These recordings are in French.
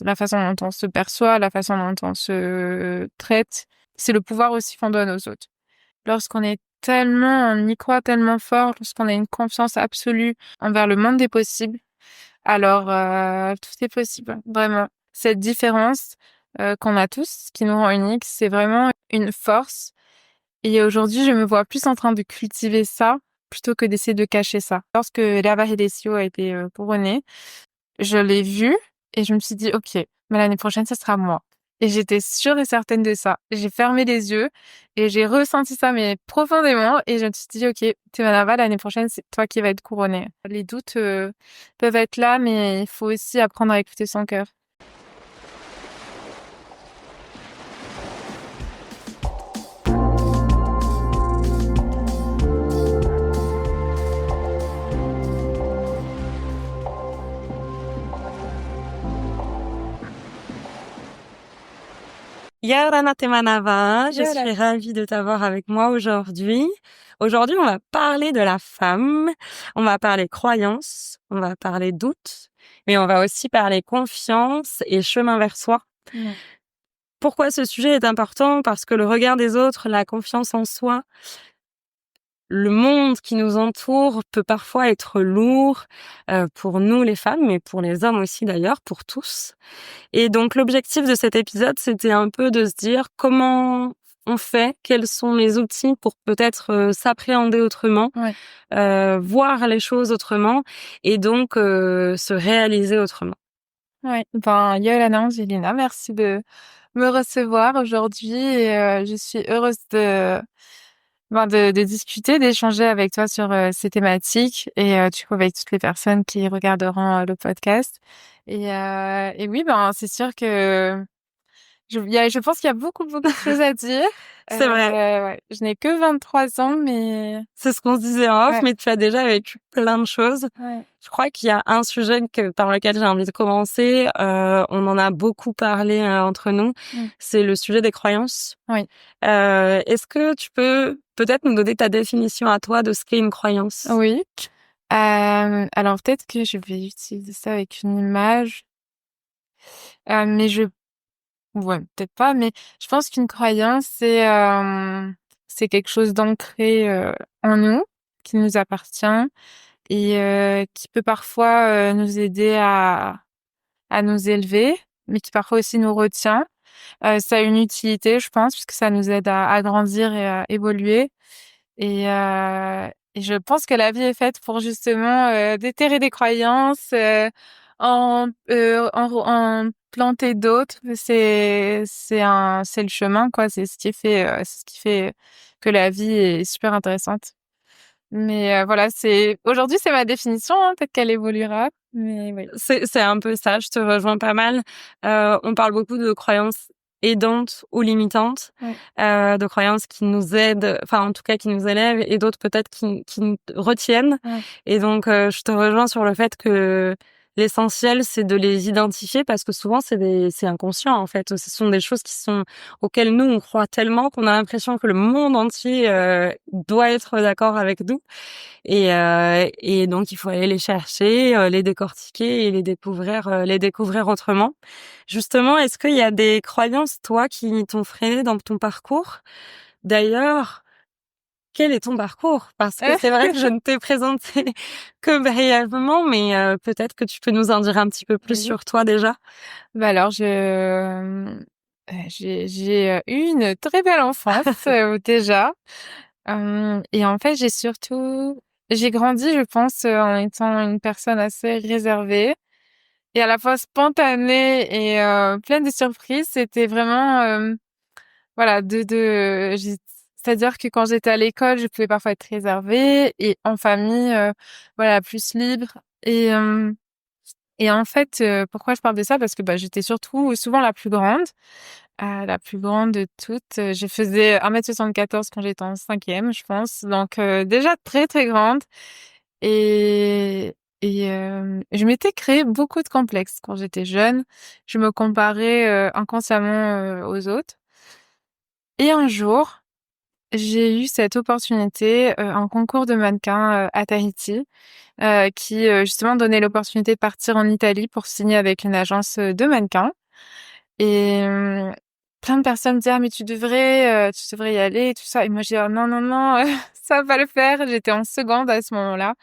la façon dont on se perçoit, la façon dont on se traite. C'est le pouvoir aussi qu'on donne aux autres. Lorsqu'on est tellement, on y croit tellement fort, lorsqu'on a une confiance absolue envers le monde des possibles, alors tout est possible, vraiment. Cette différence qu'on a tous, qui nous rend uniques, c'est vraiment une force. Et aujourd'hui, je me vois plus en train de cultiver ça plutôt que d'essayer de cacher ça. Lorsque Lava Hidesio a été couronnée, je l'ai vue et je me suis dit, OK, mais l'année prochaine, ce sera moi. Et j'étais sûre et certaine de ça. J'ai fermé les yeux et j'ai ressenti ça, mais profondément. Et je me suis dit, OK, Temanava, l'année prochaine, c'est toi qui vas être couronnée. Les doutes peuvent être là, mais il faut aussi apprendre à écouter son cœur. Yorana Temanava, je Voilà. suis ravie de t'avoir avec moi aujourd'hui. Aujourd'hui, on va parler de la femme, on va parler croyances, on va parler doutes, mais on va aussi parler confiance et chemin vers soi. Ouais. Pourquoi ce sujet est important? Parce que le regard des autres, la confiance en soi, le monde qui nous entoure peut parfois être lourd pour nous les femmes, mais pour les hommes aussi d'ailleurs, pour tous. Et donc l'objectif de cet épisode, c'était un peu de se dire comment on fait, quels sont les outils pour peut-être s'appréhender autrement, Ouais. voir les choses autrement et donc se réaliser autrement. Ouais. Ben, Yolanda Angelina, merci de me recevoir aujourd'hui et je suis heureuse de discuter, d'échanger avec toi sur ces thématiques et du coup avec toutes les personnes qui regarderont le podcast. Et oui, ben c'est sûr que je pense qu'il y a beaucoup de choses à dire. C'est vrai, Ouais, je n'ai que 23 ans, mais c'est ce qu'on se disait en off, ouais, mais tu as déjà vécu plein de choses. ouais, Je crois qu'il y a un sujet par lequel j'ai envie de commencer. On en a beaucoup parlé entre nous. mm, C'est le sujet des croyances. oui, Est-ce que tu peux peut-être nous donner ta définition à toi de ce qu'est une croyance? oui. Alors peut-être que je vais utiliser ça avec une image, mais ouais, peut-être pas, mais je pense qu'une croyance, c'est quelque chose d'ancré en nous, qui nous appartient et qui peut parfois nous aider à nous élever, mais qui parfois aussi nous retient. Ça a une utilité, je pense, puisque ça nous aide à grandir et à évoluer. Et je pense que la vie est faite pour justement déterrer des croyances, en planter d'autres. C'est le chemin, quoi. C'est ce qui fait que la vie est super intéressante. Mais voilà, c'est ma définition, hein, peut-être qu'elle évoluera, mais oui. C'est un peu ça, je te rejoins pas mal. On parle beaucoup de croyances aidantes ou limitantes, Ouais. de croyances qui nous aident, enfin en tout cas qui nous élèvent et d'autres peut-être qui nous retiennent. Ouais. Et donc je te rejoins sur le fait que l'essentiel c'est de les identifier parce que souvent c'est inconscient en fait. Ce sont des choses auxquelles nous on croit tellement qu'on a l'impression que le monde entier doit être d'accord avec nous. Et donc il faut aller les chercher, les décortiquer et les découvrir autrement. Justement, est-ce qu'il y a des croyances, toi, qui t'ont freiné dans ton parcours? D'ailleurs, quel est ton parcours? Parce que c'est vrai que je ne t'ai présenté que brièvement, mais peut-être que tu peux nous en dire un petit peu plus Oui. sur toi déjà? Bah alors j'ai eu une très belle enfance déjà. Et en fait, j'ai grandi, je pense, en étant une personne assez réservée et à la fois spontanée et pleine de surprises. C'était vraiment voilà, c'est-à-dire que quand j'étais à l'école, je pouvais parfois être réservée et en famille, voilà, plus libre. Et en fait, pourquoi je parle de ça? Parce que bah, j'étais surtout souvent la plus grande de toutes. Je faisais 1,74 m quand j'étais en cinquième, je pense. Donc déjà très très grande. Et, je m'étais créé beaucoup de complexes quand j'étais jeune. Je me comparais inconsciemment aux autres. Et un jour, J'ai eu cette opportunité, un concours de mannequin, à Tahiti, qui, justement donnait l'opportunité de partir en Italie pour signer avec une agence, de mannequins et plein de personnes me disaient: «Ah mais tu devrais y aller» et tout ça et moi j'ai dit: «Oh non, non, non, ça va pas le faire». J'étais en seconde à ce moment-là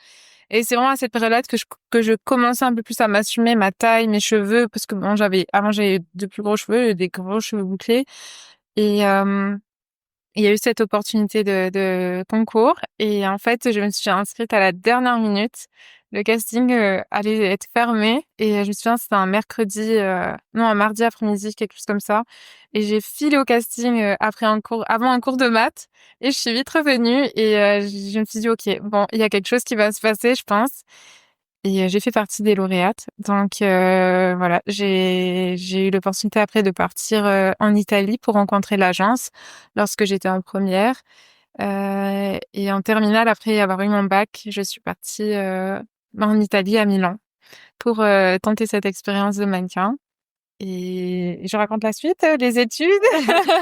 et c'est vraiment à cette période-là que je commençais un peu plus à m'assumer ma taille, mes cheveux parce que bon j'avais de plus gros cheveux, des gros cheveux bouclés et il y a eu cette opportunité de concours et en fait, je me suis inscrite à la dernière minute. Le casting, allait être fermé et je me souviens, c'était un mercredi, non, un mardi après-midi, quelque chose comme ça et j'ai filé au casting, après un cours avant un cours de maths et je suis vite revenue et je me suis dit: «OK, bon, il y a quelque chose qui va se passer, je pense». Et j'ai fait partie des lauréates. Donc voilà, j'ai eu l'opportunité après de partir, en Italie pour rencontrer l'agence lorsque j'étais en première. Et en terminale, après avoir eu mon bac, je suis partie, en Italie, à Milan, pour, tenter cette expérience de mannequin. Et je raconte la suite, les études?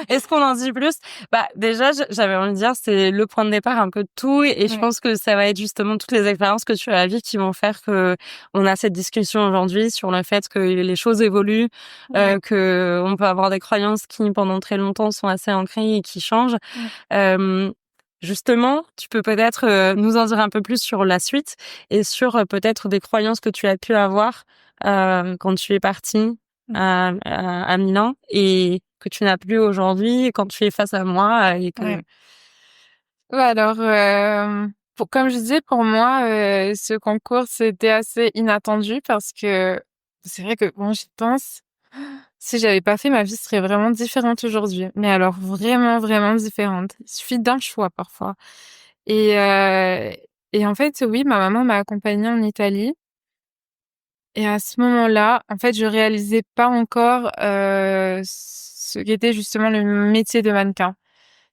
Est-ce qu'on en dit plus? Bah, déjà, j'avais envie de dire, c'est le point de départ un peu de tout et je Ouais, pense que ça va être justement toutes les expériences que tu as vues qui vont faire que on a cette discussion aujourd'hui sur le fait que les choses évoluent, ouais, que on peut avoir des croyances qui, pendant très longtemps, sont assez ancrées et qui changent. ouais. Hem, Justement, tu peux peut-être, nous en dire un peu plus sur la suite et sur, peut-être des croyances que tu as pu avoir, quand tu es partie à Milan et que tu n'as plus aujourd'hui quand tu es face à moi et Ouais. que Ouais, alors, pour comme je disais, pour moi, ce concours, c'était assez inattendu parce que c'est vrai que bon, j'y pense, si j'avais pas fait, ma vie serait vraiment différente aujourd'hui. Mais alors vraiment, vraiment différente. Il suffit d'un choix parfois. Et en fait, oui, ma maman m'a accompagnée en Italie et à ce moment-là, en fait, je réalisais pas encore, ce qu'était justement le métier de mannequin.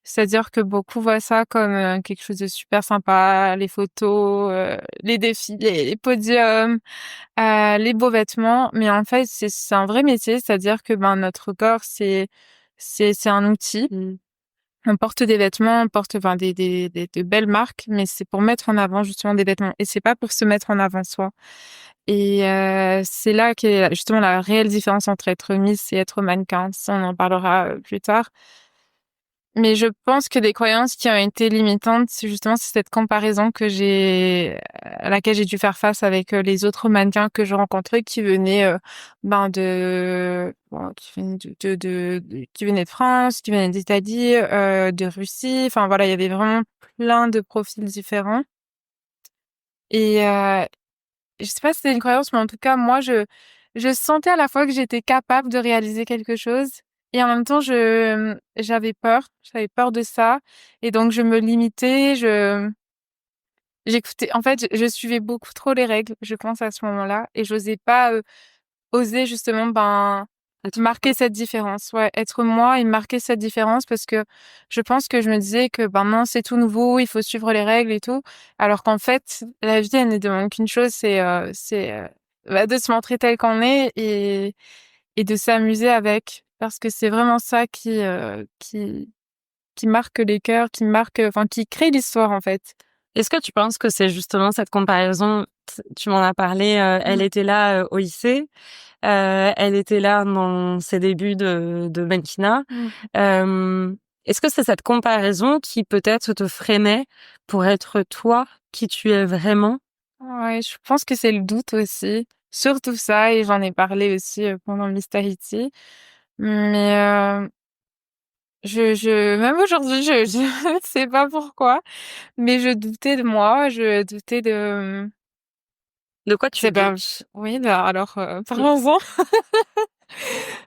C'est-à-dire que beaucoup voient ça comme, quelque chose de super sympa, les photos, les défilés, les podiums, les beaux vêtements. Mais en fait, c'est un vrai métier, c'est-à-dire que, ben, notre corps, c'est un outil. mmh. On porte des vêtements, on porte, enfin, des de belles marques, mais c'est pour mettre en avant justement des vêtements et c'est pas pour se mettre en avant soi. Et c'est là qu'est justement la réelle différence entre être Miss et être mannequin. Ça, on en parlera, plus tard. Mais je pense que des croyances qui ont été limitantes, c'est cette comparaison à laquelle j'ai dû faire face avec les autres mannequins que je rencontrais qui venaient, qui venaient de France, qui venaient d'Italie, de Russie. Enfin voilà, il y avait vraiment plein de profils différents. Et je sais pas si c'est une croyance, mais en tout cas, moi, je sentais à la fois que j'étais capable de réaliser quelque chose et en même temps, j'avais peur de ça et donc je me limitais, j'écoutais en fait, je suivais beaucoup trop les règles, je pense à ce moment-là et j'osais pas, oser justement, ben, Être marquer cette différence. Ouais, être moi et marquer cette différence parce que je pense que je me disais que, ben, non, c'est tout nouveau, il faut suivre les règles et tout. Alors qu'en fait, la vie, elle ne demande qu'une chose, bah, de se montrer tel qu'on est et de s'amuser avec. Parce que c'est vraiment ça qui marque les cœurs, enfin, qui crée l'histoire, en fait. Est-ce que tu penses que c'est justement cette comparaison, tu m'en as parlé, elle Mmh. était là, au lycée, elle était là dans ses débuts de mannequinat. Mmh. Hem, Est-ce que c'est cette comparaison qui peut-être te freinait pour être toi, qui tu es vraiment? Ouais, je pense que c'est le doute aussi. Surtout ça et j'en ai parlé aussi, pendant Miss Tahiti. Mais, même aujourd'hui, je ne sais pas pourquoi, mais je doutais de moi, je doutais de, De quoi tu c'est ben, doutes? oui, bah, alors, Qu'est-ce parlons-en.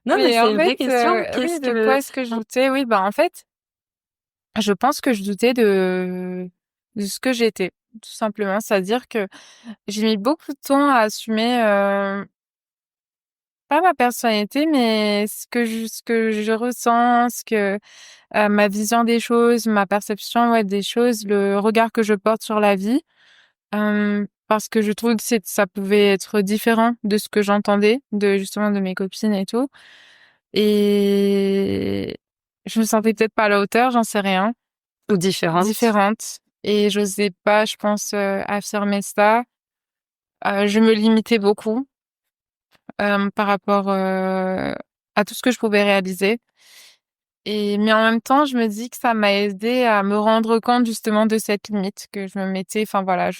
Non, mais Mais c'est en une fait, vraie question. oui, Qu'est-ce de quoi que est-ce que je doutais? Oui, bah, en fait, je pense que je doutais de ce que j'étais, tout simplement. C'est-à-dire que j'ai mis beaucoup de temps à assumer, pas ma personnalité, mais ce que je ressens, ma vision des choses, ma perception, ouais, des choses, le regard que je porte sur la vie. Parce que je trouve que ça pouvait être différent de ce que j'entendais, justement de mes copines et tout. Et je me sentais peut-être pas à la hauteur, j'en sais rien. Ou différente. différente. Et j'osais pas, je pense, affirmer ça. Je me limitais beaucoup par rapport à tout ce que je pouvais réaliser. Mais en même temps, je me dis que ça m'a aidé à me rendre compte justement de cette limite que je me mettais. Enfin voilà,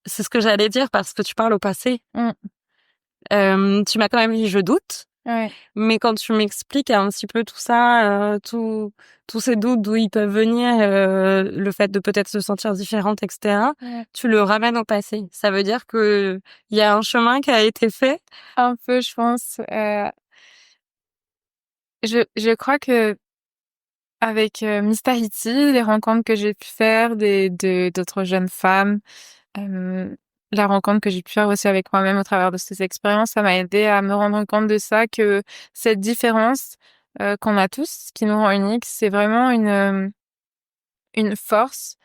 C'est ce que j'allais dire parce que tu parles au passé. Mmh, Tu m'as quand même dit: «Je doute», ouais, mais quand tu m'expliques un petit peu tout ça, tous ces doutes, d'où ils peuvent venir, le fait de peut-être se sentir différente et cetera, ouais. tu le ramènes au passé. Ça veut dire que il y a un chemin qui a été fait. Un peu, je pense. Je crois que avec Miss Tahiti, les rencontres que j'ai pu faire d'autres jeunes femmes, euh, la rencontre que j'ai pu faire aussi avec moi-même au travers de ces expériences, ça m'a aidé à me rendre compte de ça, que cette différence qu'on a tous, qui nous rend uniques, c'est vraiment une force.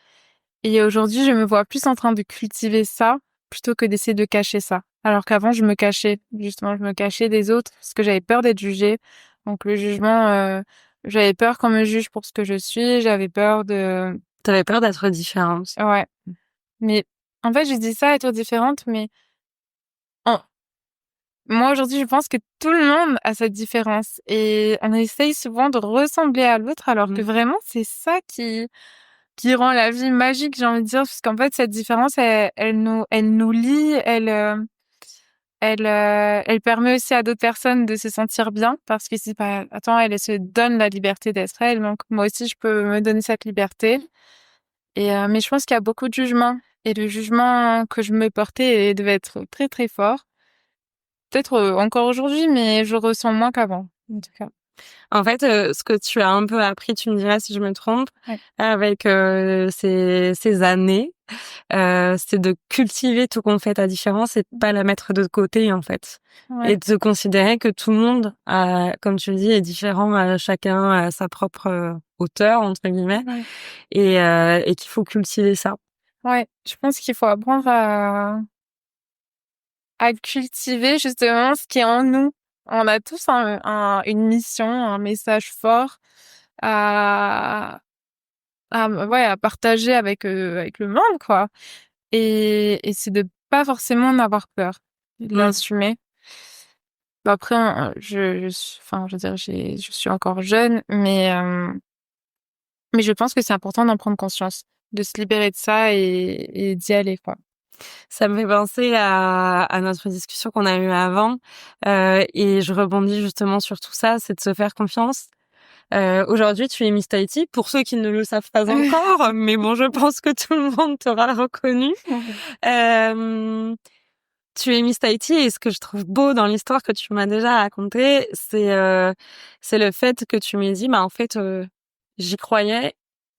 Et aujourd'hui, je me vois plus en train de cultiver ça plutôt que d'essayer de cacher ça. Alors qu'avant, je me cachais, justement, je me cachais des autres parce que j'avais peur d'être jugée. Donc le jugement, j'avais peur qu'on me juge pour ce que je suis, j'avais peur de... T'avais peur d'être différente. Ouais. Mais en fait, je dis ça, être différente, mais en- moi aujourd'hui, je pense que tout le monde a cette différence et on essaye souvent de ressembler à l'autre alors que Mmh. vraiment, c'est ça qui rend la vie magique, j'ai envie de dire, parce qu'en fait, cette différence, elle nous lie, elle permet aussi à d'autres personnes de se sentir bien, parce que si, bah, attends, elle se donne la liberté d'être elle, donc moi aussi, je peux me donner cette liberté. Mais je pense qu'il y a beaucoup de jugements, et le jugement que je me portais devait être très, très fort. Peut-être encore aujourd'hui, mais je ressens moins qu'avant, en tout cas. En fait, ce que tu as un peu appris, tu me diras si je me trompe, Ouais, avec, ces années, c'est de cultiver tout compte fait ta différence et de pas la mettre de côté, en fait. ouais, Et de considérer que tout le monde a, comme tu le dis, est différent, chacun à sa propre, «hauteur» entre guillemets ouais. et qu'il faut cultiver ça. Ouais, je pense qu'il faut apprendre à cultiver justement ce qui est en nous. On a tous une mission, un message fort à, ouais, à partager avec le monde, quoi. Et c'est de pas forcément en avoir peur, de Mmh. l'assumer. Bah, après, enfin, je veux dire, je suis encore jeune, mais je pense que c'est important d'en prendre conscience, de se libérer de ça et d'y aller, quoi. Ça me fait penser à notre discussion qu'on a eue avant, et je rebondis justement sur tout ça, c'est de se faire confiance. Aujourd'hui, tu es Miss Tahiti, pour ceux qui ne le savent pas encore, mais bon, je pense que tout le monde t'aura reconnu. Hem, Tu es Miss Tahiti et ce que je trouve beau dans l'histoire que tu m'as déjà racontée, c'est le fait que tu m'aies dit: «Bah, en fait, j'y croyais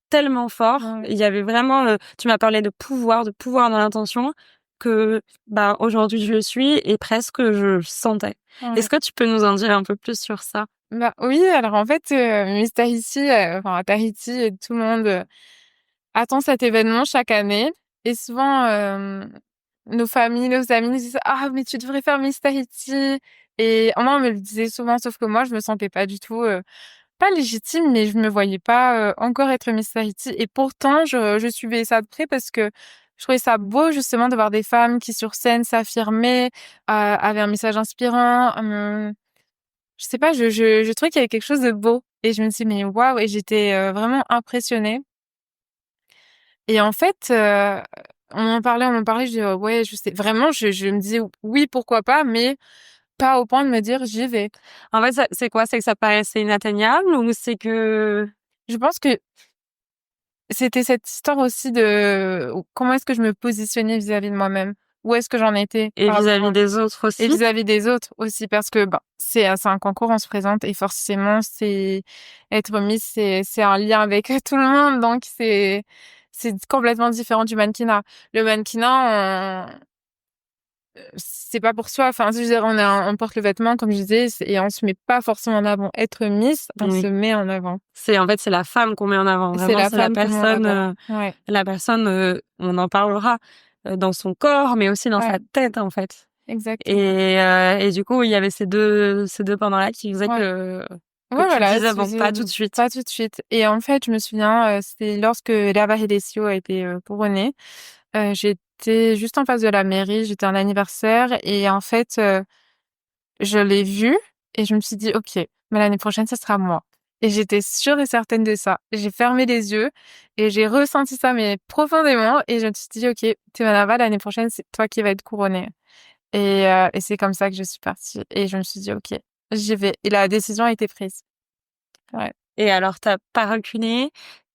tellement fort». Ouais, Il y avait vraiment, tu m'as parlé de pouvoir dans l'intention que, bah, aujourd'hui je le suis et presque je le sentais. Est-ce ouais. que tu peux nous en dire un peu plus sur ça? Bah, oui, alors en fait, Miss Tahiti, enfin à Tahiti, tout le monde, attend cet événement chaque année et souvent, nos familles, nos amis nous disent: «Ah mais tu devrais faire Miss Tahiti» et moi on me le disait souvent, sauf que moi je me sentais pas du tout, pas légitime, mais je me voyais pas, encore être Miss Tahiti et pourtant je suivais ça de près parce que je trouvais ça beau justement de voir des femmes qui sur scène s'affirmaient, avaient un message inspirant, je sais pas, je trouvais qu'il y avait quelque chose de beau et je me dis: «Mais waouh» et j'étais, vraiment impressionnée et en fait, on m'en parlait, je dis: «Ouais, je sais». Vraiment, je me disais: «Oui, pourquoi pas», mais pas au point de me dire: «J'y vais». En fait, ça c'est quoi? C'est que ça paraissait inatteignable ou c'est que Je pense que c'était cette histoire aussi de comment est-ce que je me positionnais vis-à-vis de moi-même? Où est-ce que j'en étais et par rapport vis-à-vis à des autres et aussi? vis-à-vis des autres aussi parce que, ben, c'est un concours, on se présente et forcément c'est être Miss, c'est un lien avec tout le monde donc c'est complètement différent du mannequinat. Le mannequinat, c'est pas pour soi, enfin, je veux dire, on porte le vêtement comme je disais et on se met pas forcément en avant. Être Miss, on se Oui. met en avant. C'est en fait, c'est la femme qu'on met en avant. C'est Vraiment, la c'est la femme qu'on met en personne, avant. Ouais, on en parlera, dans son corps, mais aussi dans ouais, sa tête, en fait. exactement. Et du coup, il y avait ces 2 pendants-là qui faisaient Ouais. que que Ouais, tu te voilà, disais bon, pas tout de suite. pas tout de suite. Et en fait, je me souviens, c'était lorsque Lava Hidesio a été couronnée. J'étais juste en face de la mairie, j'étais à un anniversaire et en fait, je l'ai vu et je me suis dit: «OK, mais l'année prochaine, ce sera moi». Et j'étais sûre et certaine de ça. J'ai fermé les yeux et j'ai ressenti ça, mais profondément, et je me suis dit: «OK, Temanava, l'année prochaine, c'est toi qui vas être couronnée». Et c'est comme ça que je suis partie et je me suis dit: «OK, j'y vais», et la décision a été prise. Ouais. Et alors, t'as pas reculé?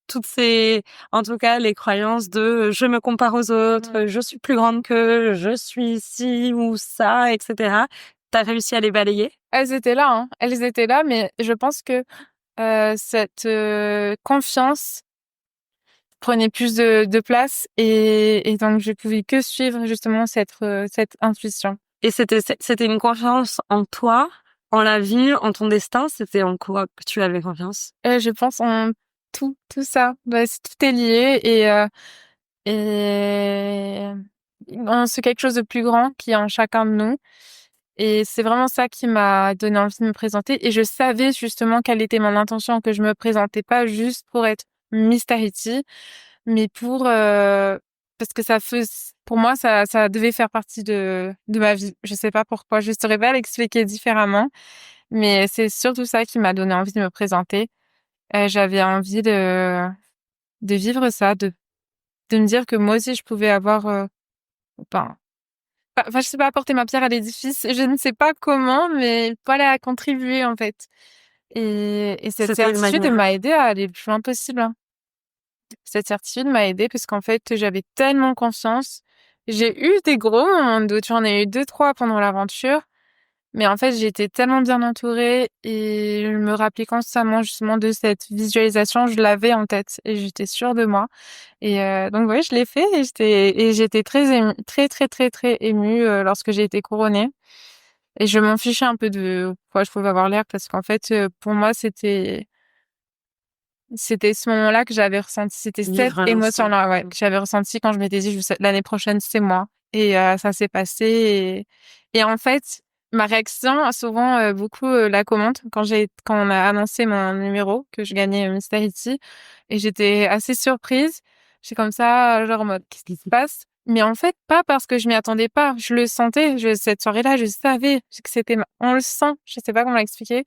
Toutes ces en tout cas, les croyances de: «Je me compare aux Mmh. autres, je suis plus grande qu'eux, je suis ci ou ça» et cetera. Tu réussi à les balayer? Elles étaient là, hein, elles étaient là, mais je pense que, cette, confiance prenait plus de place, et donc je pouvais que suivre justement cette intuition. Et c'était une confiance en toi, en la vie, en ton destin? C'était en quoi que tu avais confiance? Je pense en tout ça. Bah, tout est lié, et en ce quelque chose de plus grand qui est en chacun de nous, et c'est vraiment ça qui m'a donné envie de me présenter, et je savais justement quelle était mon intention, que je me présentais pas juste pour être Miss Tahiti, mais parce que pour moi, ça devait faire partie de ma vie. Je sais pas pourquoi, je saurais pas l'expliquer différemment, mais c'est surtout ça qui m'a donné envie de me présenter. J'avais envie de vivre ça, de me dire que moi aussi je pouvais avoir, enfin je sais pas, apporter ma pierre à l'édifice. Je ne sais pas comment, mais voilà, contribuer en fait. Et cette C'était une certitude, elle manière. m'a aidée à aller le plus loin possible, hein. Cette certitude m'a aidée parce qu'en fait, j'avais tellement confiance. J'ai eu des gros moments de doute, j'en ai eu 2-3 pendant l'aventure, mais en fait, j'étais tellement bien entourée et je me rappelais constamment justement de cette visualisation, je l'avais en tête et j'étais sûre de moi. Donc ouais, je l'ai fait, et j'étais très émue, très, très, très, très émue, lorsque j'ai été couronnée, et je m'en fichais un peu de quoi je pouvais avoir l'air parce qu'en fait, pour moi, c'était ce moment-là que j'avais ressenti, c'était cette Vivre à l'instant. émotion-là, ouais, Mmh. que j'avais ressenti quand je m'étais dit: «Je sais l'année prochaine, c'est moi», ça s'est passé, et en fait, ma réaction a souvent, beaucoup, la commente quand on a annoncé mon numéro, que je gagnais, Miss Tahiti, et j'étais assez surprise. J'étais comme ça, genre en mode: «Qu'est-ce qui se passe?» Mais en fait, pas parce que je m'y attendais pas, je le sentais, cette soirée-là, je savais que c'était ma on le sent, je sais pas comment l'expliquer,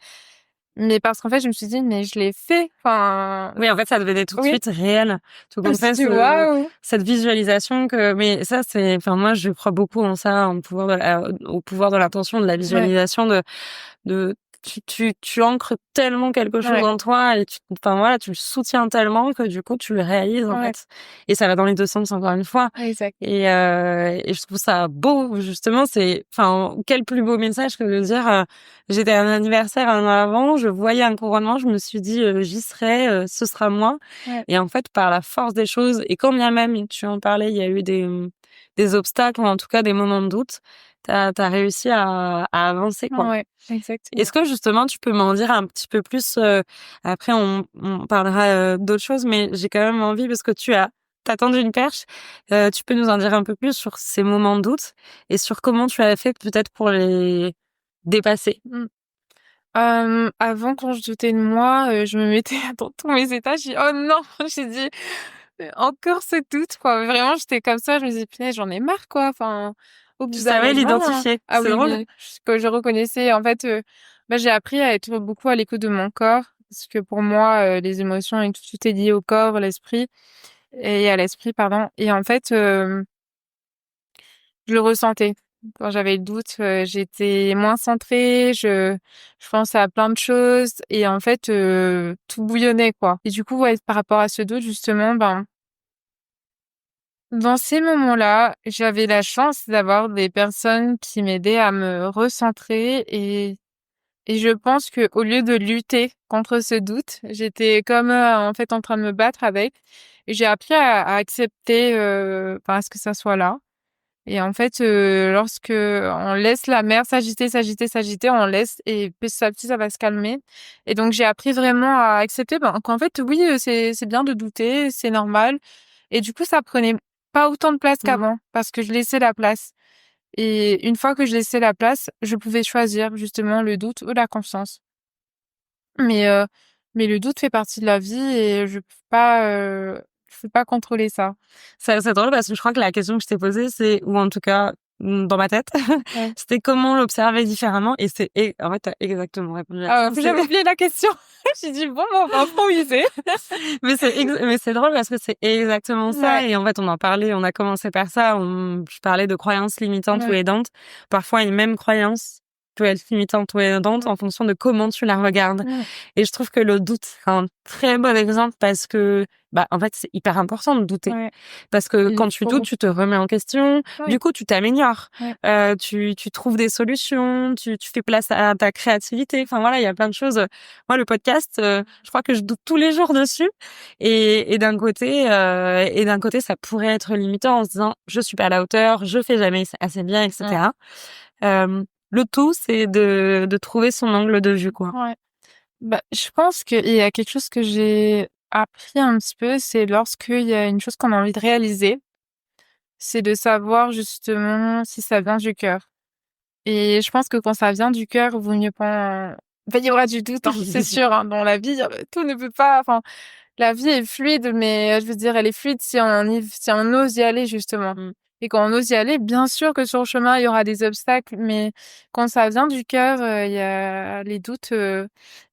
mais parce qu'en fait, je me suis dit: «Mais je l'ai fait», enfin, Oui, en fait, ça devenait tout de oui. suite réel. Tout Je me compte suis fait, dit: «Waouh!» cette visualisation que mais ça, c'est enfin, moi, je crois beaucoup en ça, au pouvoir de l'intention, de la Ouais, visualisation, de tu ancres tellement quelque chose ouais, en toi et enfin, voilà, tu le soutiens tellement que du coup, tu le réalises, en ouais, fait. Et ça va dans les 2 sens, encore une fois. exact. Et je trouve ça beau, justement, c'est enfin, quel plus beau message que de dire, j'étais à un anniversaire un an avant, je voyais un couronnement, je me suis dit, «J'y serai, ce sera moi». Ouais, Et en fait, par la force des choses et quand bien même, tu en parlais, il y a eu des obstacles ou en tout cas des moments de doute, tu as réussi à avancer, quoi. ouais, exactement. Est-ce que justement tu peux m'en dire un petit peu plus, après on parlera, d'autres choses, mais j'ai quand même envie parce que tu as tendu une perche, tu peux nous en dire un peu plus sur ces moments de doute et sur comment tu as fait peut-être pour les dépasser? Mmh. Avant, quand je doutais de moi, je me mettais dans tous mes états, j'ai dit: «Oh non!» J'ai dit: encore ce doute», quoi. Vraiment, j'étais comme ça, je me disais: «Punaise, j'en ai marre, quoi». Enfin, au bout Tu d'un savais moment, hein. l'identifier, Ah c'est oui, drôle. oui, que je reconnaissais en fait, j'ai appris à être beaucoup à l'écoute de mon corps parce que pour moi, les émotions et tout est lié au corps, l'esprit et à l'esprit, pardon, et en fait, je le ressentais. Quand j'avais le doute, j'étais moins centrée, je pensais à plein de choses et en fait, tout bouillonnait, quoi, et du coup, ouais, par rapport à ce doute, justement, ben, dans ces moments-là, j'avais la chance d'avoir des personnes qui m'aidaient à me recentrer, et je pense que au lieu de lutter contre ce doute, j'étais comme, en fait, en train de me battre avec, et j'ai appris à accepter, à ce que ça soit là. Et en fait, lorsque on laisse la mer s'agiter, s'agiter, s'agiter, on laisse, et petit à petit, ça va se calmer, et donc j'ai appris vraiment à accepter, qu'en fait, oui, c'est bien de douter, c'est normal, et du coup, ça prenait pas autant de place Mmh. qu'avant parce que je laissais la place, et une fois que je laissais la place, je pouvais choisir justement le doute ou la confiance. Mais, mais le doute fait partie de la vie et je peux pas contrôler ça. C'est drôle parce que je crois que la question que je t'ai posée, c'est, ou en tout cas, dans ma tête, Ouais. c'était comment l'observer différemment et en fait, t'as exactement répondu à Ah, ça. j'avais oublié la question. J'ai dit, bon, on va improviser. Mais c'est drôle parce que c'est exactement ça. Ouais, Et en fait, on en parlait, on a commencé par ça. Je parlais de croyances limitantes ou ouais, aidantes. Parfois, une même croyance peut être limitante ou aidante ouais, en fonction de comment tu la regardes. ouais, Et je trouve que le doute, c'est un très bon exemple parce que, en fait, c'est hyper important de douter. ouais. Parce que Il quand tu doutes, faut, tu te remets en question. Du ouais, coup, tu t'améliores. ouais, Tu trouves des solutions. Tu fais place à ta créativité. Enfin, voilà, il y a plein de choses. Moi, le podcast, je crois que je doute tous les jours dessus. Et d'un côté, ça pourrait être limitant en se disant, je suis pas à la hauteur, je fais jamais assez bien, ouais, etc. Le tout, c'est de trouver son angle de vue, quoi. ouais. Bah, je pense qu'il y a quelque chose que j'ai appris un petit peu, c'est lorsqu'il y a une chose qu'on a envie de réaliser, c'est de savoir justement si ça vient du cœur. Et je pense que quand ça vient du cœur, vaut mieux pas. Enfin, il y aura du doute, hein, c'est sûr. Hein, dans la vie, tout ne peut pas. Enfin, la vie est fluide, mais je veux dire, elle est fluide si on ose y aller justement. Mmh. Et quand on ose y aller, bien sûr que sur le chemin il y aura des obstacles, mais quand ça vient du cœur, il y a les doutes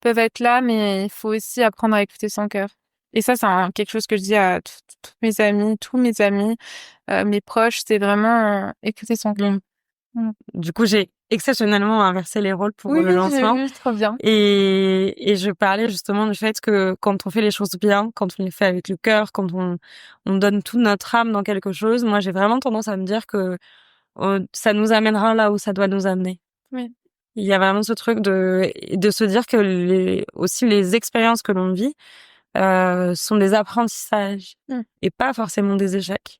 peuvent être là, mais il faut aussi apprendre à écouter son cœur. Et ça, c'est quelque chose que je dis à tous mes amis, mes proches, c'est vraiment écouter son cœur. Mmh. Mm. Du coup, j'ai exceptionnellement inversé les rôles pour Oui, le j'ai lancement. vu, trop bien. Et je parlais justement du fait que quand on fait les choses bien, quand on les fait avec le cœur, quand on donne toute notre âme dans quelque chose, moi, j'ai vraiment tendance à me dire que ça nous amènera là où ça doit nous amener. Oui. Il y a vraiment ce truc de se dire que aussi les expériences que l'on vit, sont des apprentissages Mm. et pas forcément des échecs.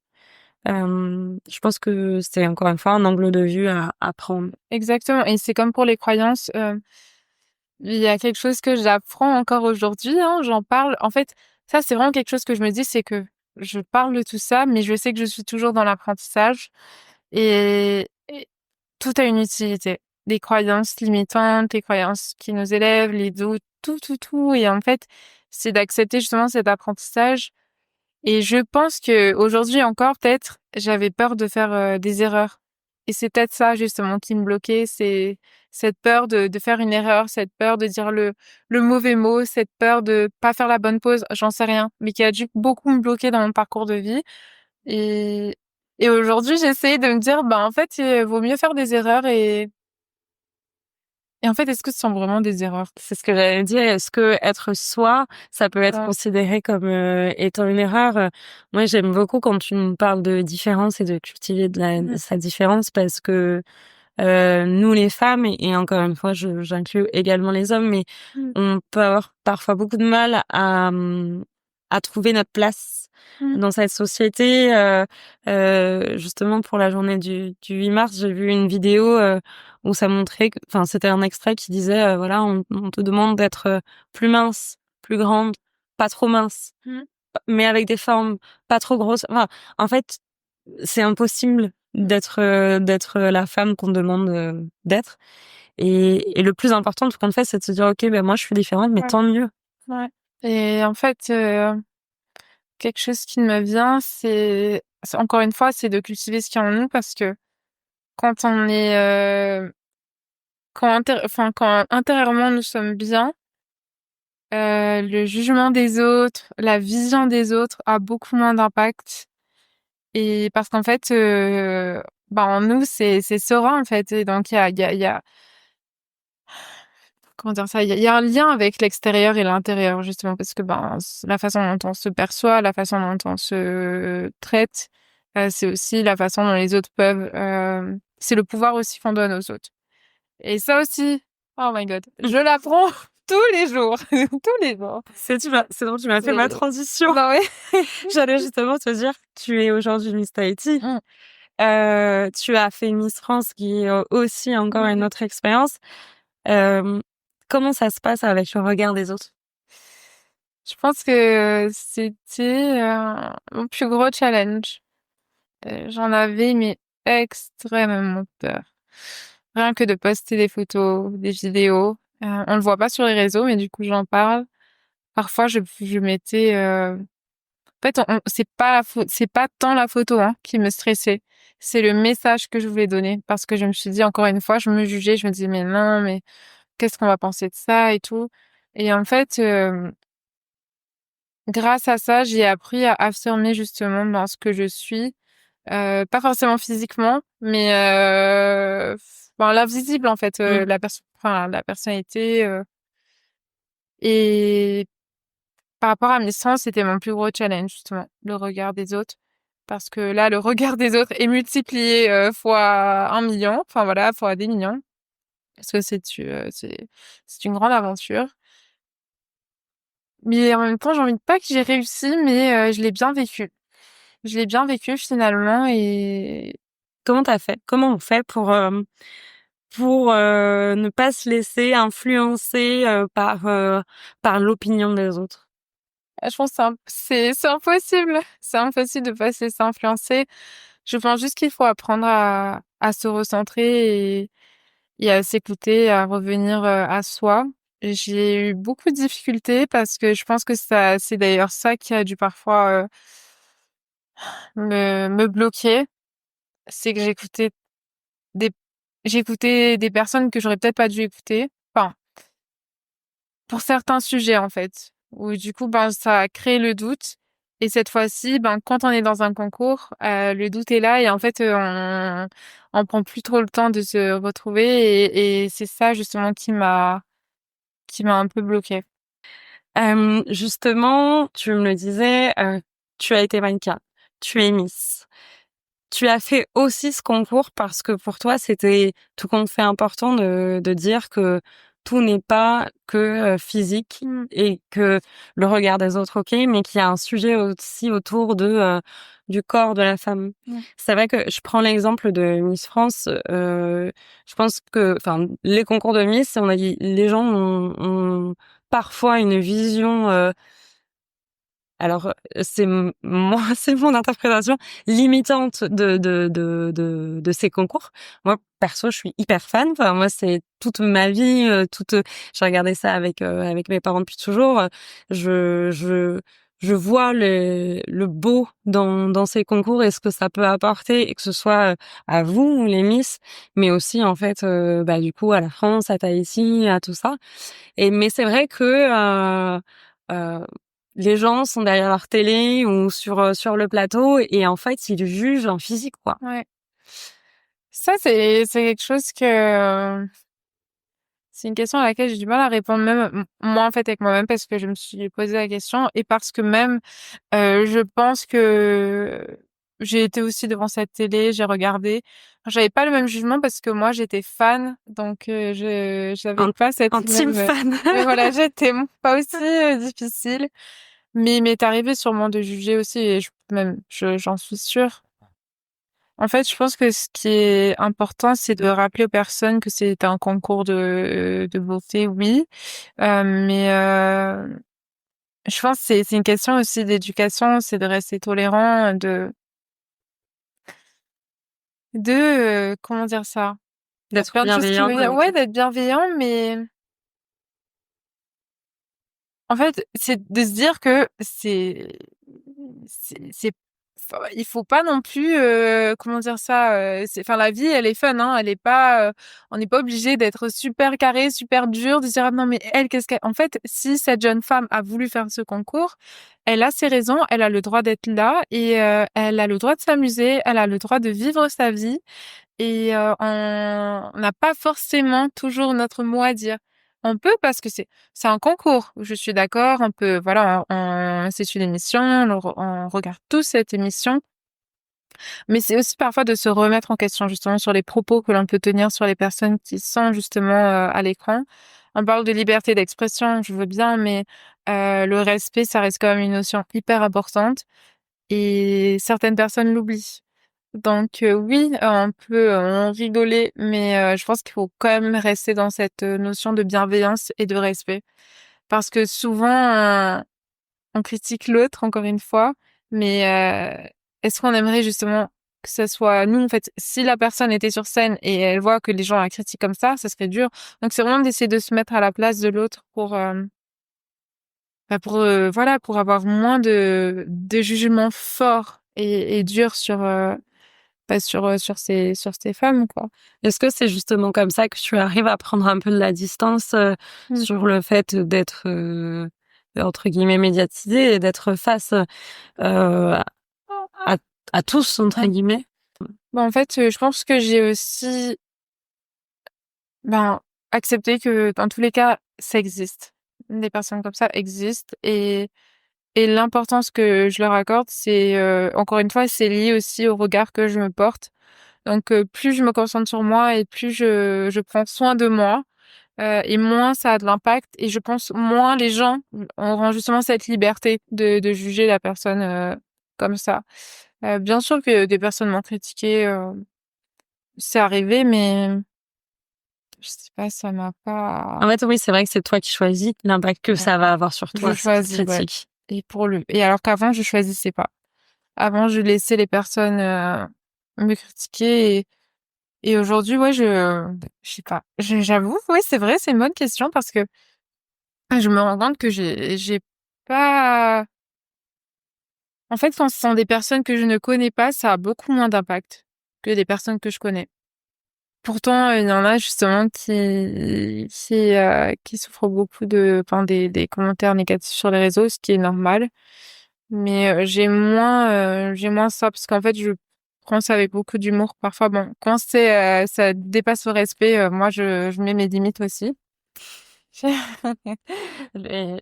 Je pense que c'est encore une fois un angle de vue à prendre. Exactement. Et c'est comme pour les croyances. Il y a quelque chose que j'apprends encore aujourd'hui, hein, j'en parle. En fait, ça, c'est vraiment quelque chose que je me dis, c'est que je parle de tout ça, mais je sais que je suis toujours dans l'apprentissage et tout a une utilité. Les croyances limitantes, les croyances qui nous élèvent, les doutes, tout. Et en fait, c'est d'accepter justement cet apprentissage. Et je pense que aujourd'hui encore, peut-être, j'avais peur de faire des erreurs. Et c'est peut-être ça justement qui me bloquait, c'est cette peur de faire une erreur, cette peur de dire le mauvais mot, cette peur de pas faire la bonne pause, j'en sais rien, mais qui a dû beaucoup me bloquer dans mon parcours de vie. Et, et aujourd'hui, j'essaie de me dire, bah en fait, il vaut mieux faire des erreurs et en fait, est-ce que ce sont vraiment des erreurs? C'est ce que j'allais dire. Est-ce que être soi, ça peut être Ah, considéré comme étant une erreur? Moi, j'aime beaucoup quand tu me parles de différence et de cultiver mm, sa différence parce que nous, les femmes, et encore une fois, j'inclus également les hommes, mais mm, on peut avoir parfois beaucoup de mal à trouver notre place mm, dans cette société. Justement, pour la journée du 8 mars, j'ai vu une vidéo où ça montrait, enfin, c'était un extrait qui disait, voilà, on te demande d'être plus mince, plus grande, pas trop mince, mm, mais avec des formes pas trop grosses. Enfin, en fait, c'est impossible d'être la femme qu'on demande d'être. Et le plus important, tout compte fait, c'est de se dire, OK, ben moi, je suis différente, mais ouais, tant mieux. ouais. Et en fait, quelque chose qui me vient, encore une fois, c'est de cultiver ce qu'il y a en nous parce que quand on est, quand intérieurement nous sommes bien, le jugement des autres, la vision des autres a beaucoup moins d'impact. Et parce qu'en fait, bah, en nous, c'est serein, en fait. Et donc, il y a, comment dire ça? Il y a un lien avec l'extérieur et l'intérieur, justement, parce que, ben, la façon dont on se perçoit, la façon dont on se traite, c'est aussi la façon dont les autres peuvent, c'est le pouvoir aussi qu'on donne aux autres. Et ça aussi, oh my God, je l'apprends tous les jours, tous les jours. C'est donc tu m'as fait ma C'est, transition. bah ouais. J'allais justement te dire, tu es aujourd'hui Miss Tahiti. Mm. Tu as fait Miss France, qui est aussi encore une Ouais. autre expérience. Euh, Comment ça se passe avec le regard des autres? Je pense que c'était mon plus gros challenge. J'en avais mais extrêmement peur. Rien que de poster des photos, des vidéos. On le voit pas sur les réseaux, mais du coup, j'en parle. Parfois, je mettais, en fait, c'est pas tant la photo, hein, qui me stressait. C'est le message que je voulais donner. Parce que je me suis dit, encore une fois, je me jugeais, je me disais, mais non, mais qu'est-ce qu'on va penser de ça et tout. Et en fait, grâce à ça, j'ai appris à affirmer justement dans ce que je suis. Pas forcément physiquement, mais enfin, l'invisible en fait, Mmh. la personnalité. Et par rapport à mes sens, c'était mon plus gros challenge justement, le regard des autres. Parce que là, le regard des autres est multiplié fois 1 million, enfin voilà, fois des millions. Parce que c'est une grande aventure. Mais en même temps, j'ai envie de pas que j'ai réussi, mais je l'ai bien vécu. Je l'ai bien vécu finalement et Comment t'as fait? Comment on fait pour, ne pas se laisser influencer, par l'opinion des autres? je pense que c'est impossible. C'est impossible de pas se laisser influencer. Je pense juste qu'il faut apprendre à se recentrer et à s'écouter, à revenir à soi. J'ai eu beaucoup de difficultés parce que je pense que c'est d'ailleurs ça qui a dû parfois me bloquer. C'est que des, j'écoutais des personnes que j'aurais peut-être pas dû écouter. Enfin, pour certains sujets, en fait, où du coup, ben, ça a créé le doute. Et cette fois-ci, ben, quand on est dans un concours, le doute est là et en fait, on prend plus trop le temps de se retrouver et c'est ça justement qui m'a un peu bloquée. Justement, tu me le disais, tu as été mannequin, tu es Miss. Tu as fait aussi ce concours parce que pour toi, c'était tout compte fait important de dire que tout n'est pas que physique Mmh. et que le regard des autres, OK, mais qu'il y a un sujet aussi autour du corps de la femme. Mmh. C'est vrai que je prends l'exemple de Miss France, je pense que enfin, les concours de Miss, on a dit les gens ont parfois une vision, alors, c'est moi c'est mon interprétation limitante de ces concours. Moi, perso, je suis hyper fan. Enfin, moi, c'est toute ma vie, j'ai regardé ça avec mes parents depuis toujours. Je je je vois le beau dans ces concours et ce que ça peut apporter et que ce soit, à vous, les Miss, mais aussi, en fait, bah, du coup, à la France, à Tahiti, à tout ça. Mais c'est vrai que, heu, les gens sont derrière leur télé ou sur le plateau et en fait, ils jugent en physique, quoi. Ouais. Ça, c'est quelque chose que c'est une question à laquelle j'ai du mal à répondre même moi, en fait, avec moi-même parce que je me suis posé la question et parce que même, je pense que j'ai été aussi devant cette télé, j'ai regardé. J'avais pas le même jugement parce que moi, j'étais fan, donc j'avais Un pas un cette team même, fan. ouais, voilà, j'étais pas aussi, difficile. Mais il m'est arrivé sûrement de juger aussi et j'en suis sûre. En fait, je pense que ce qui est important, c'est de rappeler aux personnes que c'est un concours de beauté, oui, mais je pense que c'est une question aussi d'éducation, c'est de rester tolérant, comment dire ça? Il y a D'être plein de choses qui bienveillant me viennent. avec Ouais, eux. d'être bienveillant, mais en fait, c'est de se dire que c'est enfin, il faut pas non plus, comment dire ça? Enfin, la vie, elle est fun, hein, elle est pas, on n'est pas obligé d'être super carré, super dur, de se dire: «Ah non, mais elle, qu'est-ce qu'elle» en fait, si cette jeune femme a voulu faire ce concours, elle a ses raisons, elle a le droit d'être là et elle a le droit de s'amuser, elle a le droit de vivre sa vie et on n'a pas forcément toujours notre mot à dire. On peut parce que c'est un concours, je suis d'accord, on peut voilà, c'est une émission, on regarde tous cette émission, mais c'est aussi parfois de se remettre en question justement sur les propos que l'on peut tenir sur les personnes qui sont justement, à l'écran. On parle de liberté d'expression, je veux bien, mais le respect, ça reste quand même une notion hyper importante et certaines personnes l'oublient. Donc oui, on peut en rigoler, mais je pense qu'il faut quand même rester dans cette, notion de bienveillance et de respect. Parce que souvent, on critique l'autre, encore une fois, mais est-ce qu'on aimerait justement que ce soit nous, en fait, si la personne était sur scène et elle voit que les gens la critiquent comme ça serait dur. Donc c'est vraiment d'essayer de se mettre à la place de l'autre voilà, pour avoir moins de jugements forts et durs sur ces femmes, quoi. Est-ce que c'est justement comme ça que tu arrives à prendre un peu de la distance, Mm. sur le fait d'être, entre guillemets «médiatisée» et d'être face, à à à «tous» entre guillemets? Bah, en fait, je pense que j'ai aussi, ben, accepté que dans tous les cas, ça existe. Des personnes comme ça existent et l'importance que je leur accorde, c'est, encore une fois, c'est lié aussi au regard que je me porte. Donc, plus je me concentre sur moi et plus je prends soin de moi, et moins ça a de l'impact et je pense moins les gens auront justement cette liberté de juger la personne, comme ça. Bien sûr que des personnes m'ont critiquée, c'est arrivé, mais je sais pas, ça m'a En pas fait, oui, c'est vrai que c'est toi qui choisis l'impact que ouais, ça va avoir sur je toi, cette choisis, ouais. critique. Et alors qu'avant, je choisissais pas. Avant, je laissais les personnes, me critiquer et aujourd'hui, ouais, je sais pas. J'avoue, ouais, c'est vrai, c'est une bonne question parce que je me rends compte que j'ai pas en fait, quand ce sont des personnes que je ne connais pas, ça a beaucoup moins d'impact que des personnes que je connais. Pourtant, il y en a justement qui souffrent beaucoup des commentaires négatifs sur les réseaux, ce qui est normal. Mais, j'ai moins ça parce qu'en fait, je prends ça avec beaucoup d'humour parfois. Bon, quand ça dépasse le respect, moi je mets mes limites aussi.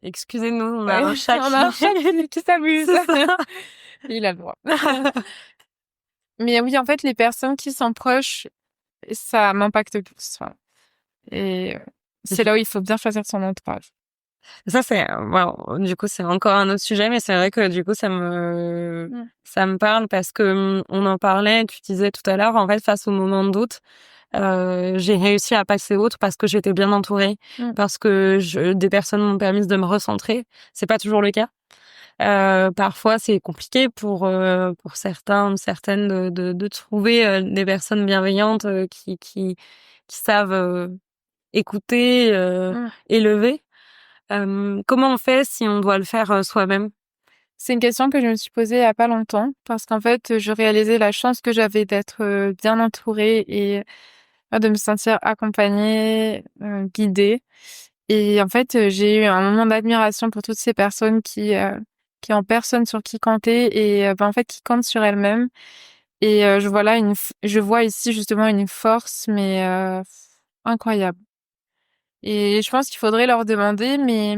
Excusez-nous, on a Ouais, un chat on a un chat qui s'amuse. c'est ça. Il a le droit. Mais oui, en fait, les personnes qui sont proches, ça m'impacte plus, enfin et c'est là où il faut bien choisir son entourage. Ça, c'est waouh, du coup, c'est encore un autre sujet, mais c'est vrai que du coup, Mmh. ça me parle parce que, on en parlait, tu disais tout à l'heure, en fait, face au moment de doute, j'ai réussi à passer outre parce que j'étais bien entourée, Mmh. parce que des personnes m'ont permis de me recentrer. C'est pas toujours le cas. Parfois, c'est compliqué pour certains ou certaines de trouver, des personnes bienveillantes, qui savent, écouter, Mmh. élever. Comment on fait si on doit le faire, soi-même? C'est une question que je me suis posée il y a pas longtemps parce qu'en fait, je réalisais la chance que j'avais d'être, bien entourée et de me sentir accompagnée, guidée et en fait, j'ai eu un moment d'admiration pour toutes ces personnes qui ont personne sur qui compter et en fait, qui comptent sur elles-mêmes et je vois ici justement une force mais incroyable et je pense qu'il faudrait leur demander mais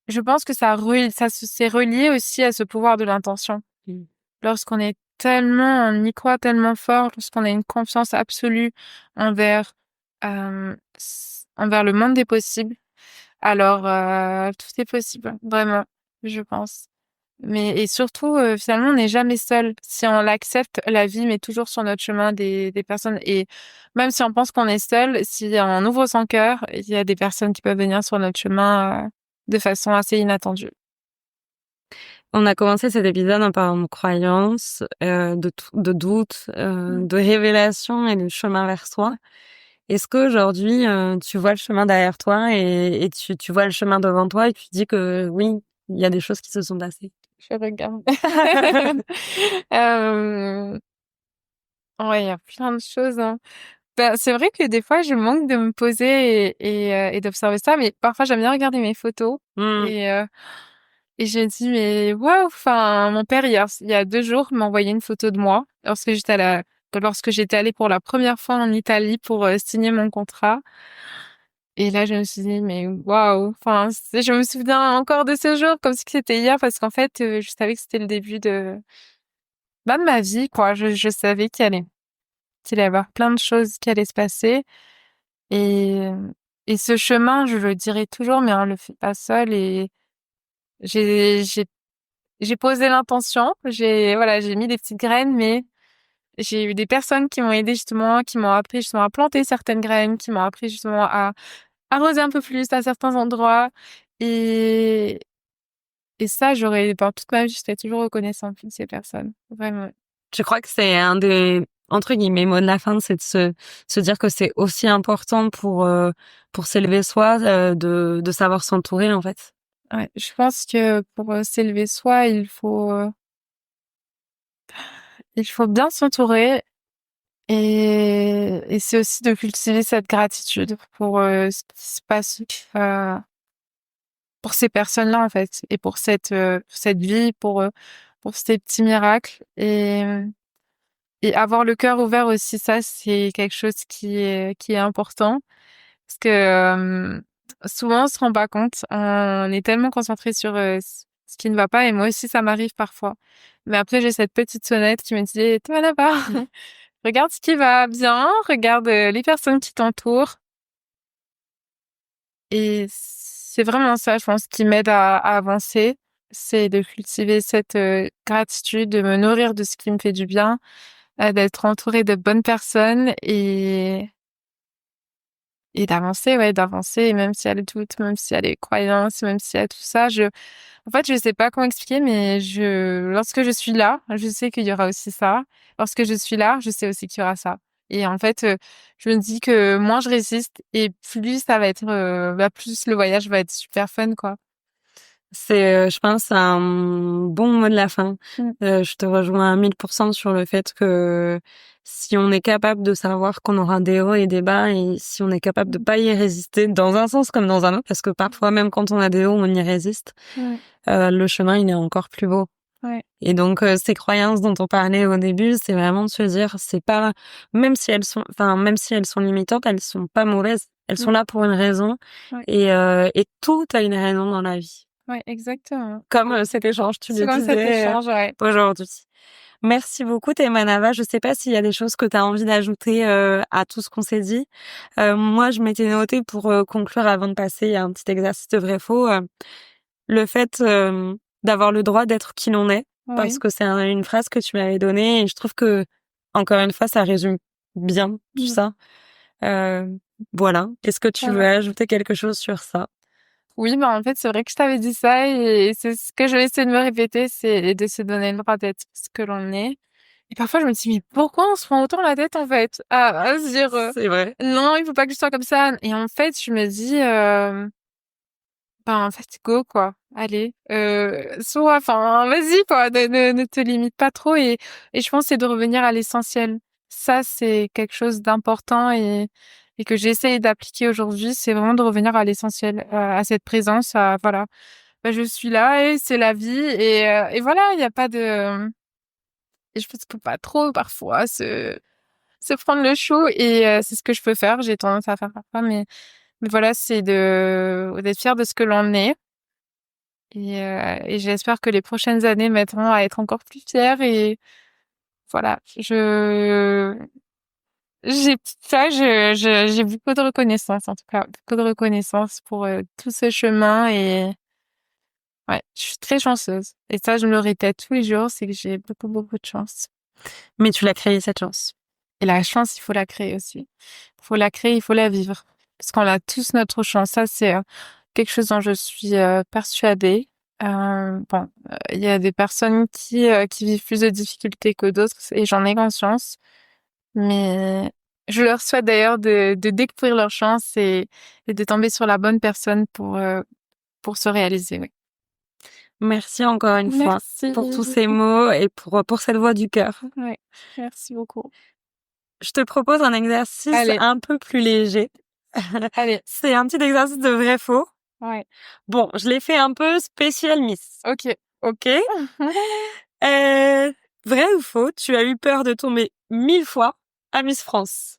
je pense que c'est relié aussi à ce pouvoir de l'intention. Mmh. Lorsqu'on est tellement on y croit tellement fort, lorsqu'on a une confiance absolue envers, envers le monde des possibles, alors, tout est possible, vraiment, je pense. Mais et surtout, finalement, on n'est jamais seul. Si on l'accepte, la vie met toujours sur notre chemin des personnes et même si on pense qu'on est seul, si on ouvre son cœur, il y a des personnes qui peuvent venir sur notre chemin, de façon assez inattendue. On a commencé cet épisode en parlant de croyances, de doutes, Mmh. de révélations et de chemin vers soi. Est-ce qu'aujourd'hui, tu vois le chemin derrière toi et tu vois le chemin devant toi et tu dis que oui, il y a des choses qui se sont passées? Je regarde. Hem, ouais, il y a plein de choses, hein. Bah, c'est vrai que des fois, je manque de me poser et d'observer ça, mais parfois, j'aime bien regarder mes photos Mmh. et heu et je me dis: «Mais waouh!» Enfin, mon père, il y a 2 jours, m'a envoyé une photo de moi lorsque j'étais allée pour la première fois en Italie pour, signer mon contrat et là, je me suis dit: «Mais waouh!» Enfin, je me souviens encore de ce jour comme si c'était hier parce qu'en fait, je savais que c'était le début de ma vie, quoi. Je savais qu'il allait y avoir plein de choses qui allaient se passer et et ce chemin, je le dirai toujours, mais on le fait pas seul et j'ai j'ai j'ai posé l'intention, j'ai mis des petites graines, mais j'ai eu des personnes qui m'ont aidée justement, qui m'ont appris justement à planter certaines graines, qui m'ont appris justement à arroser un peu plus à certains endroits et et ça, toute ma vie, je serai toujours reconnaissante de ces personnes, vraiment. Je crois que c'est un des, entre guillemets, mots de la fin, c'est de se dire que c'est aussi important pour s'élever soi, de savoir s'entourer, en fait. Ouais, je pense que pour s'élever soi, il faut bien s'entourer et c'est aussi de cultiver cette gratitude pour ce qui se passe euh, pour ces personnes-là en fait et pour cette vie, pour ces petits miracles et avoir le cœur ouvert aussi, ça c'est quelque chose qui est important parce que souvent on se rend pas compte, on est tellement concentré sur ce qui ne va pas et moi aussi ça m'arrive parfois. Mais après j'ai cette petite sonnette qui me dit toi là-bas, regarde ce qui va bien, regarde les personnes qui t'entourent et c'est vraiment ça, je pense, qui m'aide à avancer, c'est de cultiver cette gratitude, de me nourrir de ce qui me fait du bien, d'être entourée de bonnes personnes et d'avancer, ouais, d'avancer, et même s'il y a le doute, même s'il y a les croyances, même s'il y a tout ça, en fait, je sais pas comment expliquer, mais lorsque je suis là, je sais qu'il y aura aussi ça. Lorsque je suis là, je sais aussi qu'il y aura ça. Et en fait, je me dis que moins je résiste et plus ça va être, plus le voyage va être super fun, quoi. C'est, je pense, un bon mot de la fin. Mm. Je te rejoins à 1000% sur le fait que si on est capable de savoir qu'on aura des hauts et des bas, et si on est capable de pas y résister dans un sens comme dans un autre, parce que parfois même quand on a des hauts, on y résiste, Ouais, le chemin il est encore plus beau. ouais, Et donc ces croyances dont on parlait au début, c'est vraiment de se dire, c'est pas, même si elles sont limitantes, elles sont pas mauvaises. Elles sont mm, là pour une raison, ouais, et tout a une raison dans la vie. ouais, exactement. Comme cet échange, tu C'est le comme cet disais échange, ouais. aujourd'hui. Merci beaucoup, Temanava. Je sais pas s'il y a des choses que tu as envie d'ajouter à tout ce qu'on s'est dit. Moi, je m'étais notée pour conclure avant de passer à un petit exercice de vrai-faux. Le fait d'avoir le droit d'être qui l'on est, parce Oui. que c'est une phrase que tu m'avais donnée et je trouve que, encore une fois, ça résume bien tout Mm. ça. Euh, voilà. Est-ce que tu veux Voilà. ajouter quelque chose sur ça? Oui, bah, en fait, c'est vrai que je t'avais dit ça et c'est ce que je vais essayer de me répéter, c'est de se donner le droit d'être ce que l'on est. Et parfois, je me dis, mais pourquoi on se prend autant la tête, en fait, à se dire, C'est vrai. non, il faut pas que je sois comme ça. Et en fait, je me dis, ben, en fait, go, quoi. Allez, sois, enfin, vas-y, quoi. Ne te limite pas trop. Et je pense que c'est de revenir à l'essentiel. Ça, c'est quelque chose d'important et que j'essaye d'appliquer aujourd'hui. C'est vraiment de revenir à l'essentiel, à cette présence, voilà. Ben, je suis là et c'est la vie. Et voilà, il n'y a pas de, et je pense qu'il faut pas trop, parfois, se prendre le chou. Et c'est ce que je peux faire. J'ai tendance à faire parfois, mais voilà, c'est d'être fier de ce que l'on est. Et j'espère que les prochaines années m'aideront à être encore plus fière et voilà, j'ai ça, j'ai beaucoup de reconnaissance en tout cas, beaucoup de reconnaissance pour tout ce chemin et ouais, je suis très chanceuse. Et ça, je me le répète tous les jours, c'est que j'ai beaucoup, beaucoup de chance. Mais tu l'as créé cette chance. Et la chance, il faut la créer aussi. Il faut la créer, il faut la vivre. Parce qu'on a tous notre chance. Ça, c'est quelque chose dont je suis persuadée. Bon, il y a des personnes qui vivent plus de difficultés que d'autres et j'en ai conscience. Mais je leur souhaite d'ailleurs de découvrir leur chance et de tomber sur la bonne personne pour se réaliser. Oui. Merci encore une fois Merci. pour tous ces mots et pour cette voix du cœur. Ouais, merci beaucoup. Je te propose un exercice Allez, un peu plus léger. allez. C'est un petit exercice de vrai-faux. Ouais. Bon, je l'ai fait un peu spécial Miss. Ok. Ok. Vrai ou faux, tu as eu peur de tomber 1000 fois à Miss France?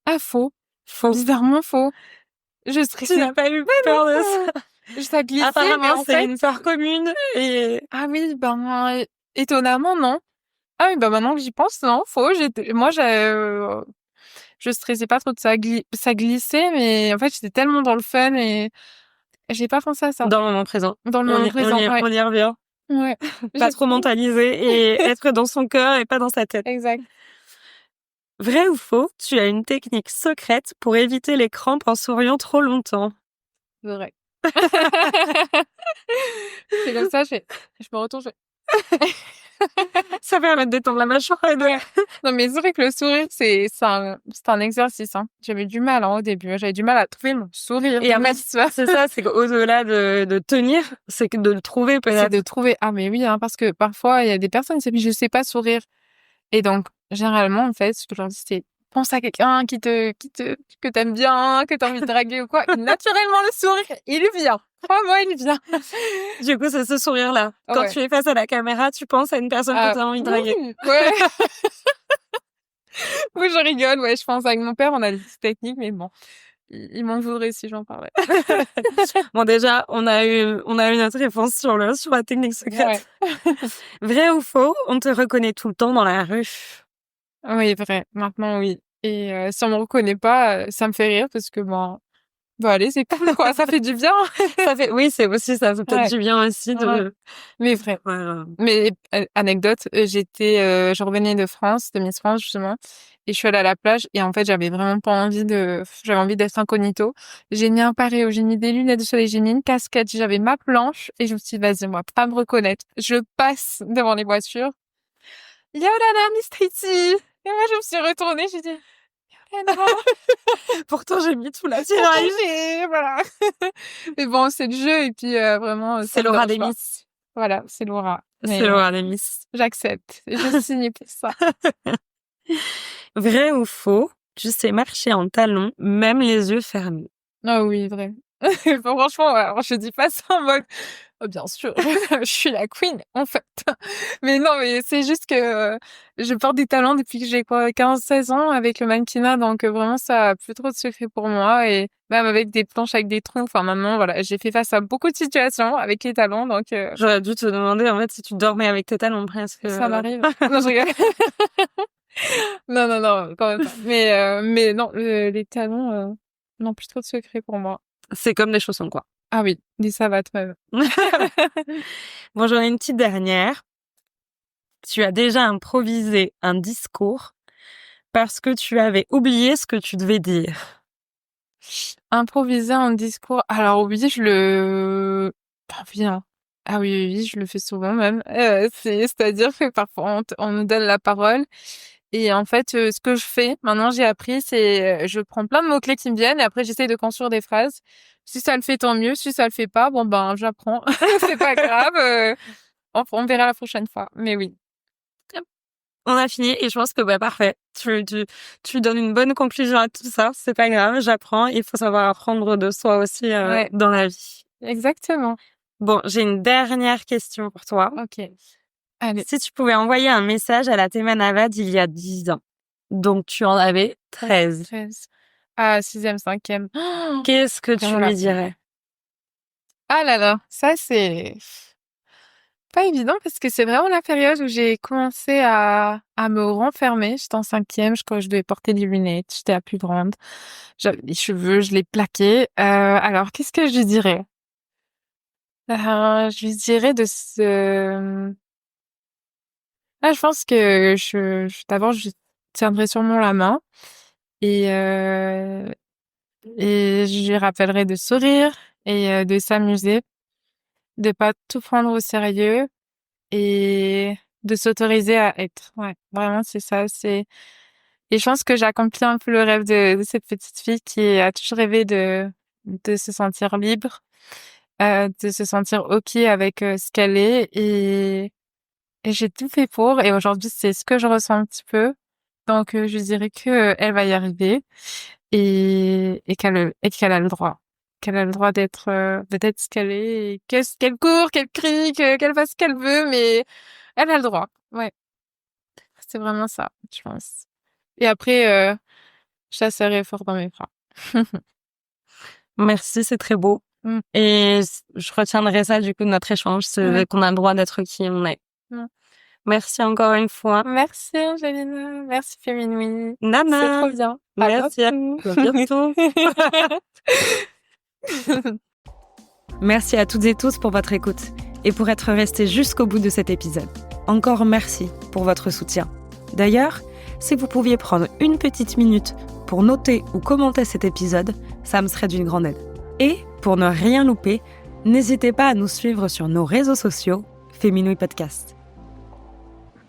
Ah, faux. Faux. Bizarrement faux. Je Tu stressais n'as pas eu peur de tellement. ça? Ça glissait, mais Apparemment, en c'est fait, une peur commune et ah oui, ben, étonnamment, non. Ah oui, bah maintenant que j'y pense, non, faux. Je stressais pas trop de ça. Ça glissait, mais en fait, j'étais tellement dans le fun et j'ai pas pensé à ça. dans le moment présent. Dans le moment présent, ouais. On y revient. Ouais. Pas J'ai trop trop. mentaliser et être dans son cœur et pas dans sa tête. Exact. Vrai ou faux, tu as une technique secrète pour éviter les crampes en souriant trop longtemps. Vrai. C'est comme ça, je me retourne, je fais. Ça permet de détendre la mâchoire et de... Non, mais c'est vrai que le sourire, c'est un exercice, hein. J'avais du mal, hein, au début. J'avais du mal à trouver mon sourire. Et en fait, c'est ça, c'est qu'au-delà de tenir, c'est que de le trouver C'est peut-être. de trouver. Ah, mais oui, hein, parce que parfois, il y a des personnes qui disent, je sais pas sourire. Et donc, généralement, en fait, ce que je leur dis, c'est, pense à quelqu'un que t'aimes bien, que t'as envie de draguer ou quoi. Et naturellement, le sourire, il vient. Crois-moi, il vient. Du coup, c'est ce sourire-là. Quand Ouais. tu es face à la caméra, tu penses à une personne que t'as envie de draguer. Oui, ouais. Oui, je rigole, ouais, je pense avec mon père, on a des petites techniques, mais bon, il m'en voudrait si j'en parlais. Bon, déjà, on a eu notre réponse sur la technique secrète. Ouais. Vrai ou faux, on te reconnaît tout le temps dans la rue. Oui, vrai. Maintenant, oui. Et si on me reconnaît pas, ça me fait rire parce que bon, bah allez, c'est cool, quoi. Ça fait du bien. Oui, c'est aussi ça, fait peut-être Ouais. du bien aussi de... Ouais. Mais vrai. Ouais, Mais anecdote, je revenais de France, de Miss France justement, et je suis allée à la plage et en fait j'avais vraiment pas envie j'avais envie d'être incognito. J'ai mis un pareo, j'ai mis des lunettes de soleil, j'ai mis une casquette, j'avais ma planche et je me suis dit vas-y moi, pas me reconnaître. Je passe devant les voitures. Yolanda Miss Triti. Et moi je me suis retournée, j'ai dit Yolanda. Pourtant, j'ai mis tout Pourtant, l'attirage. voilà. Mais bon, c'est le jeu et puis vraiment ça C'est me Laura dérange pas. Demis. Voilà, c'est Laura. C'est Mais Laura Demis. j'accepte. Je signe pour ça. Vrai ou faux, tu sais marcher en talons, même les yeux fermés. Ah oui, vrai. Franchement, alors je dis pas ça en mode oh, bien sûr, je suis la queen en fait. Mais non, mais c'est juste que je porte des talents depuis que j'ai quoi 15-16 ans avec le mannequinat, donc vraiment ça a plus trop de secret pour moi et même avec des planches avec des trous. Enfin maintenant, voilà, j'ai fait face à beaucoup de situations avec les talons, donc J'aurais dû te demander, en fait, si tu dormais avec tes talons presque. ça m'arrive. Non, je rigole. Non, non, non, quand même pas. Mais non, les talons, non, plus trop de secret pour moi. C'est comme des chaussons, quoi. Ah oui, des savates même. Bon, j'en ai une petite dernière. Tu as déjà improvisé un discours parce que tu avais oublié ce que tu devais dire. Improviser un discours. Alors oui, ah oui, hein. Ah oui, oui, oui, je le fais souvent même. C'est-à-dire que parfois on nous donne la parole et en fait, ce que je fais maintenant, j'ai appris, c'est je prends plein de mots-clés qui me viennent et après j'essaye de construire des phrases. Si ça le fait, tant mieux. Si ça le fait pas, bon ben j'apprends. C'est pas grave. On verra la prochaine fois. Mais oui. On a fini et je pense que parfait. Tu donnes une bonne conclusion à tout ça. C'est pas grave, j'apprends. Il faut savoir apprendre de soi aussi Ouais, dans la vie. exactement. Bon, j'ai une dernière question pour toi. Ok. Allez. Si tu pouvais envoyer un message à la Théma Navad il y a 10 ans, donc tu en avais 13, 13. Ah, 6e, 5e. qu'est-ce que tu Vraiment la lui dirais? Ah là là, ça c'est pas évident parce que c'est vraiment la période où j'ai commencé à me renfermer. J'étais en 5e, je crois que je devais porter des lunettes, j'étais la plus grande. J'avais des cheveux, je les plaquais. Alors, qu'est-ce que je lui dirais? Je lui dirais de se... Ah, je pense que d'abord, je lui tiendrai sûrement la main et, euh, et je lui rappellerai de sourire et de s'amuser, de pas tout prendre au sérieux et de s'autoriser à être. Ouais, vraiment, c'est ça. Et je pense que j'ai accompli un peu le rêve de cette petite fille qui a toujours rêvé de se sentir libre, de se sentir OK avec ce qu'elle est. Et j'ai tout fait pour. Et aujourd'hui, c'est ce que je ressens un petit peu. Donc, je dirais que elle va y arriver et qu'elle a le droit. Qu'elle a le droit d'être ce qu'elle est, et qu'elle court, qu'elle crie, qu'elle fasse ce qu'elle veut, mais elle a le droit. Ouais. C'est vraiment ça, je pense. Et après, je la serrai fort dans mes bras. Merci, c'est très beau. Mm. Et je retiendrai ça du coup de notre échange, c'est qu'on a le droit d'être qui on est. Mm. Merci encore une fois. Merci Angelina, merci Féminouis. Nana. C'est trop bien. Merci. À bientôt. Merci à toutes et tous pour votre écoute et pour être restés jusqu'au bout de cet épisode. Encore merci pour votre soutien. D'ailleurs, si vous pouviez prendre une petite minute pour noter ou commenter cet épisode, ça me serait d'une grande aide. Et pour ne rien louper, n'hésitez pas à nous suivre sur nos réseaux sociaux, Féminouis Podcast.